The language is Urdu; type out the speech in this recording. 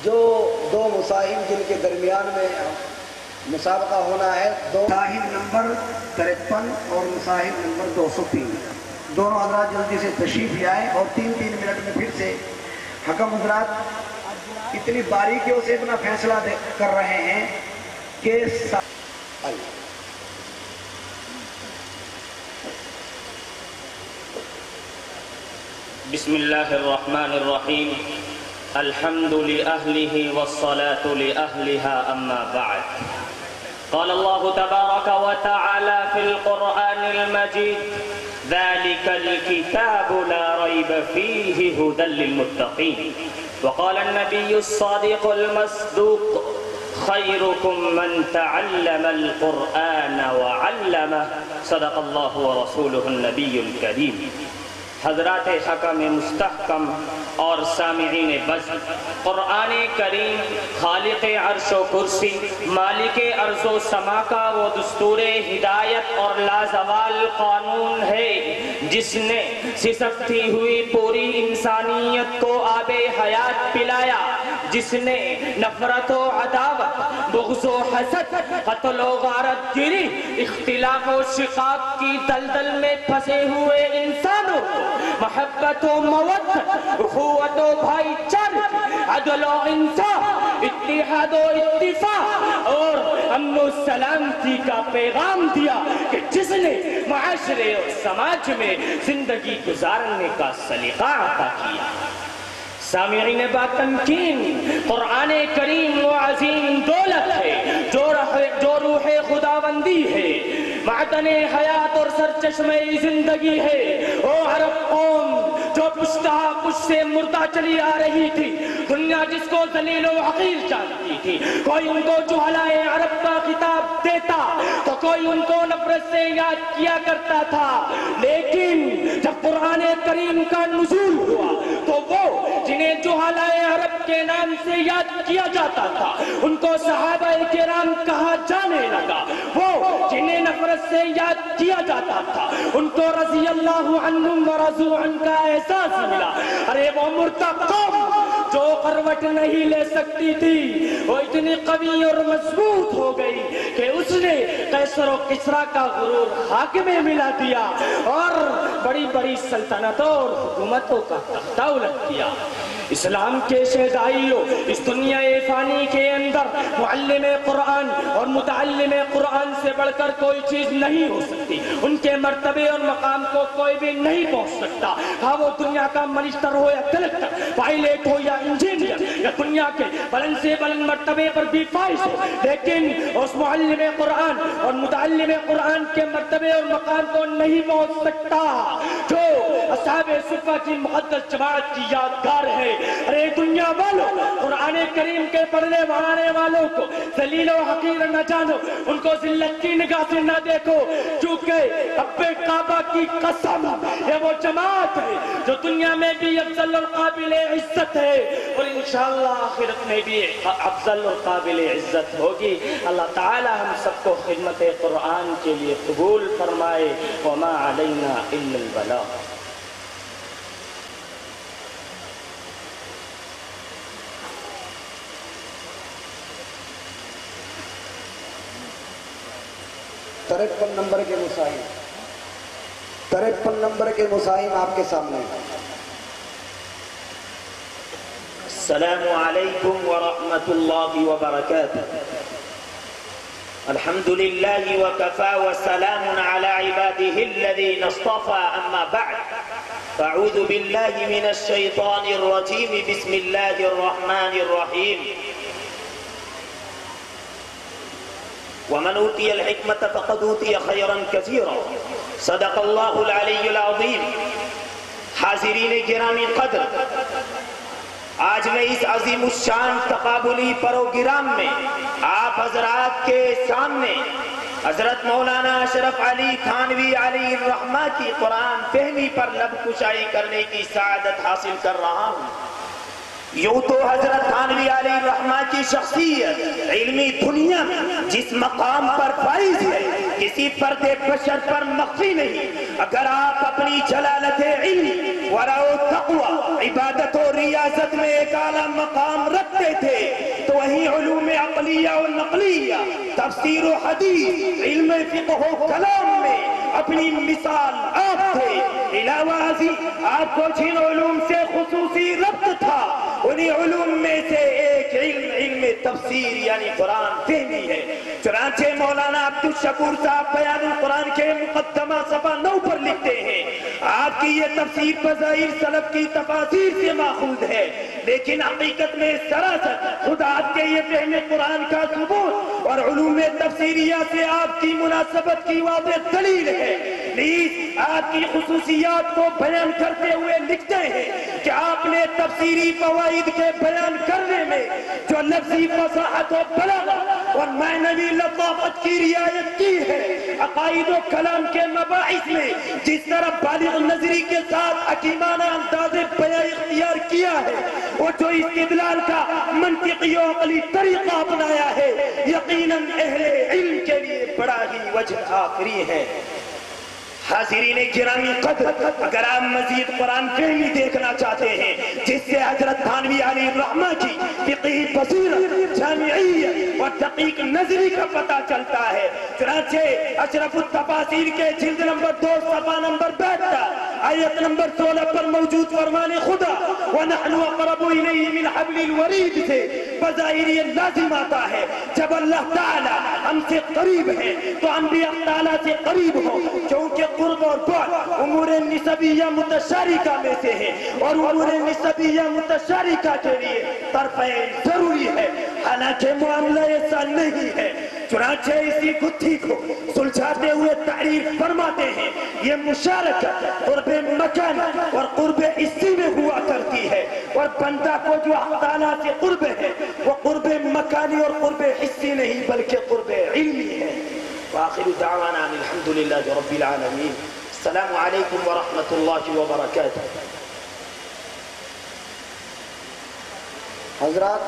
جو دو مصاحب جن کے درمیان میں مسابقہ ہونا ہے، مصاحب نمبر 53 اور مصاحب نمبر 203، دونوں حضرات جلدی سے تشریف لے آئیں اور 3-3 منٹ میں پھر سے حکم حضرات اتنی باریکیوں سے اپنا فیصلہ کر رہے ہیں کہ بسم اللہ الرحمن الرحیم الحمد لأہلہ والصلاة لأہلہا اما بعد قال اللہ تبارک وتعالی فی القرآن المجید ذلك الكتاب لا ريب فيه هدى للمتقين وقال النبي الصادق المصدوق خيركم من تعلم القرآن وعلمه صدق الله ورسوله النبي الكريم حضرات حکم مستحکم اور سامعین بز، قرآن کریم خالق عرش و کرسی، مالک ارض و سما کا وہ دستور ہدایت اور لازوال قانون ہے جس نے سسکتی ہوئی پوری انسانیت کو آب حیات پلایا، جس نے نفرت و عداوت، بغض و حسد، قتل و غارت گری، اختلاف و شقاق کی دلدل میں پھنسے ہوئے انسانوں کو محبت و مودت، اخوت و بھائی چارہ، عدل و انصاف، اتحاد و اتفاق اور امن و سلامتی کا پیغام دیا کہ جس نے معاشرے اور سماج میں زندگی گزارنے کا سلیقہ عطا کیا۔ سامعین باتمکین، قرآن کریم وہ عظیم دولت ہے جو روح خداوندی ہے، معدن حیات اور سرچشمہ زندگی ہے۔ او عرب قوم جو پشتہ پشت سے مردہ چلی آ رہی تھی، دنیا جس کو ذلیل و حقیر جانتی تھی، کوئی ان کو جہلائے عرب کا خطاب دیتا تو کوئی ان کو نفرت سے یاد کیا کرتا تھا، لیکن جب قرآن کریم کا نزول ہوا تو وہ جنہیں جہلائے عرب کے نام سے یاد کیا جاتا تھا ان کو صحابہ کرام کہا جانے لگا، وہ جنہیں نفرت سے یاد کیا جاتا تھا ان کو رضی اللہ عنہم ورضوا عنہ کا احساس ملا۔ ارے وہ مردہ قوم جو کروٹ نہیں لے سکتی تھی وہ اتنی قوی اور مضبوط ہو گئی کہ اس نے قیصر و کسریٰ کا غرور خاک میں ملا دیا اور بڑی بڑی سلطنتوں اور حکومتوں کا تختہ الٹ دیا۔ اسلام کے شہدائیوں، اس دنیا فانی کے اندر معلم قرآن اور متعلم قرآن سے بڑھ کر کوئی چیز نہیں ہو سکتی، ان کے مرتبے اور مقام کو کوئی بھی نہیں پہنچ سکتا، ہاں وہ دنیا کا منسٹر ہو یا کلکٹر، پائلٹ ہو یا انجینئر یا دنیا کے بلند سے بلند مرتبے پر بھی فائز ہو، لیکن اس معلم قرآن اور متعلم قرآن کے مرتبے اور مقام کو نہیں پہنچ سکتا جو اصحاب صفہ کی مقدس جماعت کی یادگار ہے۔ ارے دنیا والوں، قرآن کریم کے پڑھنے وہانے والوں کو ذلیل و حقیر نہ جانو، ان کو ذلت کی نگاہ سے نہ دیکھو، کیونکہ رب کعبہ کی قسم یہ وہ جماعت ہے جو دنیا میں بھی افضل اور قابل عزت ہے اور انشاءاللہ آخرت میں بھی افضل اور قابل عزت ہوگی۔ اللہ تعالی ہم سب کو خدمت قرآن کے لیے قبول فرمائے۔ وما علینا الا البلاغ۔ تریپن نمبر کے مصاحب آپ کے سامنے۔ السلام علیکم ورحمۃ اللہ وبرکاتہ۔ الحمد للہ وکفى وسلام علی عباده الذین اصطفى، اما بعد فاعوذ باللہ من الشیطان الرجیم، بسم اللہ الرحمن الرحیم۔ ومن اوتی الحکمت فقد اوتی خیرا کثیرا، صدق اللہ العلی العظیم۔ حاضرین گرامی قدر، آج میں اس عظیم الشان تقابلی پروگرام میں آپ حضرات کے سامنے حضرت مولانا اشرف علی تھانوی علیہ الرحمہ کی قرآن فہمی پر لب کشائی کرنے کی سعادت حاصل کر رہا ہوں۔ یوں تو حضرت تھانوی علیہ الرحمہ کی شخصیت علمی دنیا میں جس مقام پر فائز ہے کسی فرد بشر پر مخفی نہیں۔ اگر آپ اپنی جلالت علم، ورع و تقوی، عبادت و ریاضت میں ایک اعلیٰ مقام رکھتے کرتے تھے تو وہیں علوم عقلیہ و نقلیہ، تفسیر و حدیث، علم فقہ و کلام میں اپنی مثال آپ تھے۔ علاوہ ازیں آپ کو جن علوم سے خصوصی ربط تھا انہی علوم میں سے ایک علم تفسیر یعنی قرآن فہمی ہے۔ چنانچہ مولانا عبدالشکور صاحب بیان القرآن کے مقدمہ صفحہ 9 پر لکھتے ہیں، آپ کی یہ تفسیر بظاہر سلف کی تفاسیر سے ماخوذ ہے، لیکن حقیقت میں سراسر خود آپ کے یہ فہم قرآن کا ثبوت اور علوم تفسیریہ سے آپ کی مناسبت کی واضح دلیل ہے۔ نیز آپ کی خصوصیات کو بیان کرتے ہوئے لکھتے ہیں کہ آپ نے تفسیری فوائد کے بیان کرنے میں جو لفظی فصاحت و بلاغت اور معنوی لطافت کی رعایت کی ہے، عقائد و کلام کے مباحث میں جس طرح بالغ نظری کے ساتھ حکیمانہ انداز بیان اختیار کیا ہے، وہ جو استدلال کا منطقی و عقلی طریقہ اپنایا ہے، یقیناً اہل علم کے لیے بڑا ہی وجہ آفری ہے۔ حاضرین گرامی قدر، اگر آپ مزید قرآن فہمی دیکھنا چاہتے ہیں جس سے حضرت تھانوی علیہ الرحمہ کی فقہی بصیرت، جامعیت اور دقیق نظری کا پتہ چلتا ہے، چنانچہ اشرف التفاسیر کے جلد نمبر 2 صفحہ نمبر 72 آیت نمبر 16 پر موجود فرمان خدا وَنَحْنُ أَقْرَبُ إِلَيْهِ مِنْ حَبْلِ الْوَرِيدِ سے بظاہر یہ لازم آتا ہے جب اللہ تعالی ہم سے قریب ہے تو ہم بھی اللہ تعالیٰ سے قریب ہوں، کیونکہ قرب اور بعد امور نسبیہ متشارکہ میں سے ہے اور امور نسبیہ متشارکہ کے لیے طرفین ضروری ہے، حالانکہ معاملہ ایسا نہیں ہے۔ چنانچہ اسی گتھی کو سلجھاتے ہوئے تحریر فرماتے ہیں، یہ مشارکت قرب مکان اور قرب حصی میں ہوا کرتی ہے، اور بندہ کو جو اللہ تعالیٰ سے قرب ہے وہ قرب مکانی اور قرب حصی نہیں بلکہ قرب علمی ہے۔ وآخر دعوانا الحمدللہ رب العالمین۔ السلام علیکم ورحمۃ اللہ وبرکاتہ۔ حضرات